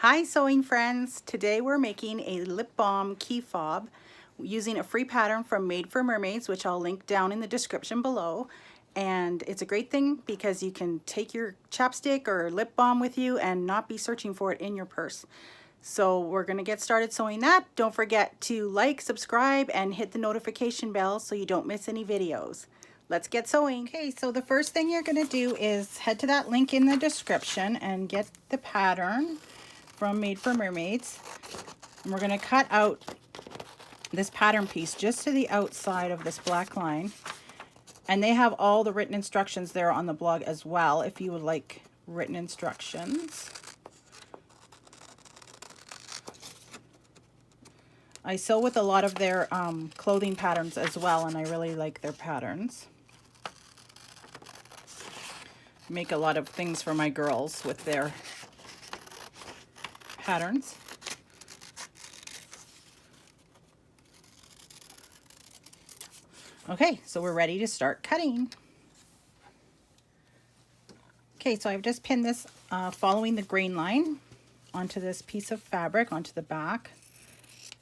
Hi sewing friends! Today we're making a lip balm key fob using a free pattern from Made for Mermaids, which I'll link down in the description below. And it's a great thing because you can take your chapstick or lip balm with you and not be searching for it in your purse. So we're going to get started sewing that. Don't forget to like, subscribe, and hit the notification bell so you don't miss any videos. Let's get sewing. Okay, so the first thing you're going to do is head to that link in the description and get the pattern from Made for Mermaids. And we're going to cut out this pattern piece just to the outside of this black line. And they have all the written instructions there on the blog as well if you would like written instructions. I sew with a lot of their clothing patterns as well, and I really like their patterns. Make a lot of things for my girls with their patterns. Okay, so we're ready to start cutting. Okay, so I've just pinned this following the grain line onto this piece of fabric, onto the back.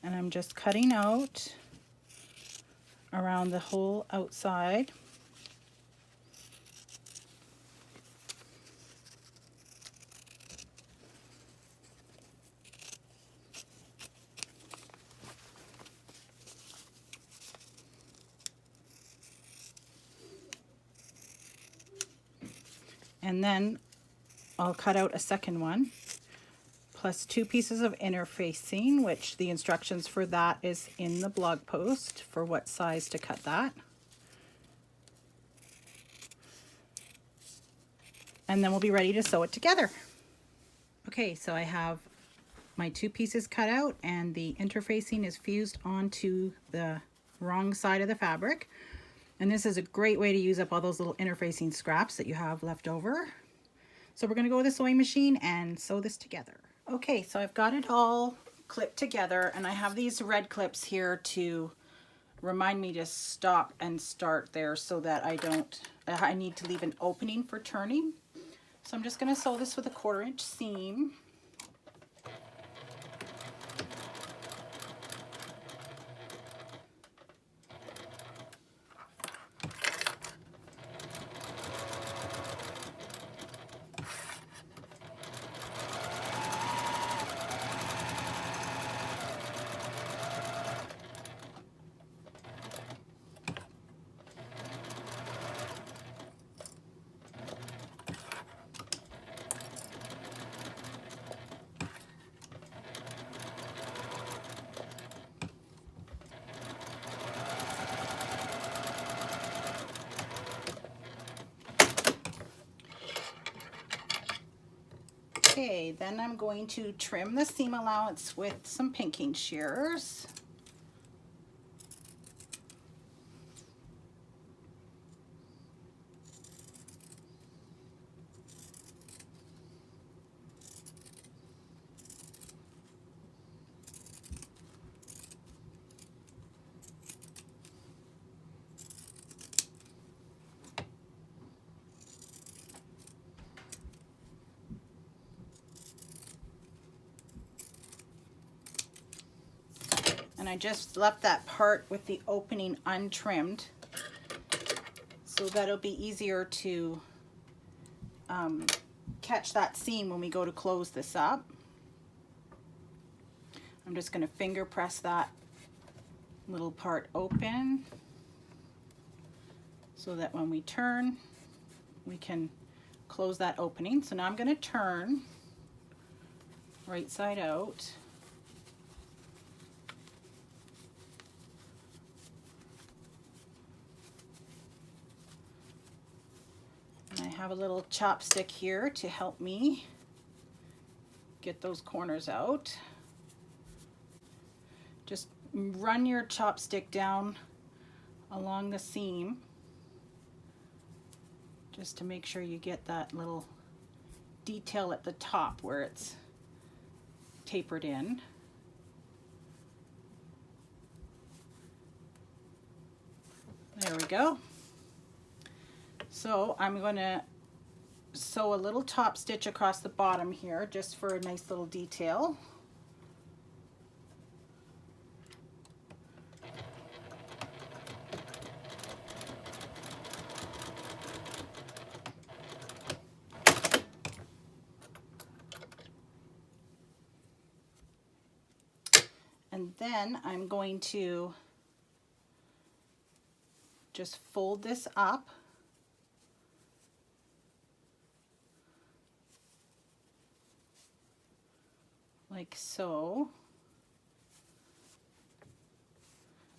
And I'm just cutting out around the whole outside. And then I'll cut out a second one, plus 2 pieces of interfacing, which the instructions for that is in the blog post for what size to cut that. And then we'll be ready to sew it together. Okay, so I have my 2 pieces cut out and the interfacing is fused onto the wrong side of the fabric. And this is a great way to use up all those little interfacing scraps that you have left over. So we're going to go with the sewing machine and sew this together. Okay, so I've got it all clipped together, and I have these red clips here to remind me to stop and start there so that I need to leave an opening for turning. So I'm just going to sew this with a 1/4 inch seam. Okay, then I'm going to trim the seam allowance with some pinking shears. And I just left that part with the opening untrimmed so that it'll be easier to catch that seam when we go to close this up. I'm just going to finger press that little part open so that when we turn, we can close that opening. So now I'm going to turn right side out. And I have a little chopstick here to help me get those corners out. Just run your chopstick down along the seam just to make sure you get that little detail at the top where it's tapered in. There we go. So I'm going to sew a little top stitch across the bottom here just for a nice little detail. And then I'm going to just fold this up like so.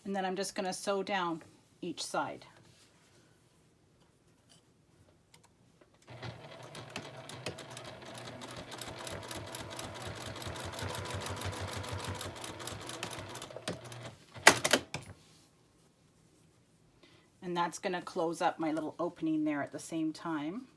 And then I'm just going to sew down each side. And that's going to close up my little opening there at the same time.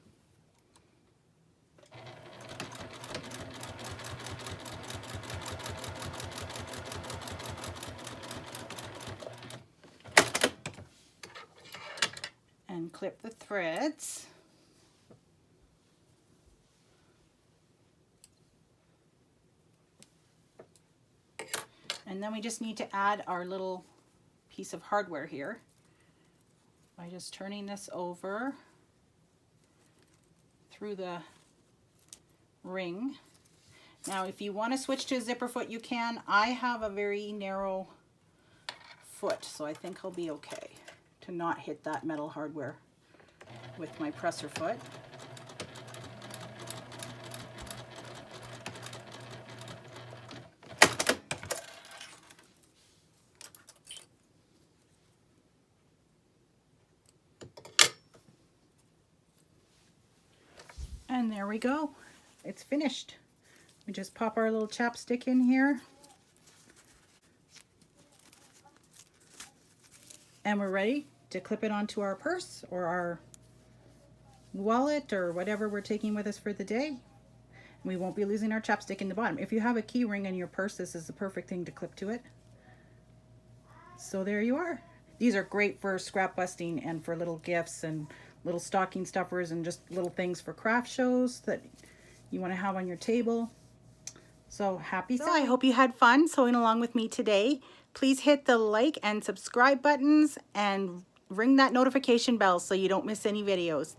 And clip the threads. And then we just need to add our little piece of hardware here by just turning this over through the ring. Now if you want to switch to a zipper foot, you can. I have a very narrow foot, so I think I'll be okay to not hit that metal hardware with my presser foot. And there we go. It's finished. We just pop our little chapstick in here. And we're ready to clip it onto our purse or our wallet or whatever we're taking with us for the day. And we won't be losing our chapstick in the bottom. If you have a key ring in your purse, this is the perfect thing to clip to it. So there you are. These are great for scrap busting and for little gifts and little stocking stuffers and just little things for craft shows that you want to have on your table. So happy sewing. So I hope you had fun sewing along with me today. Please hit the like and subscribe buttons and ring that notification bell so you don't miss any videos.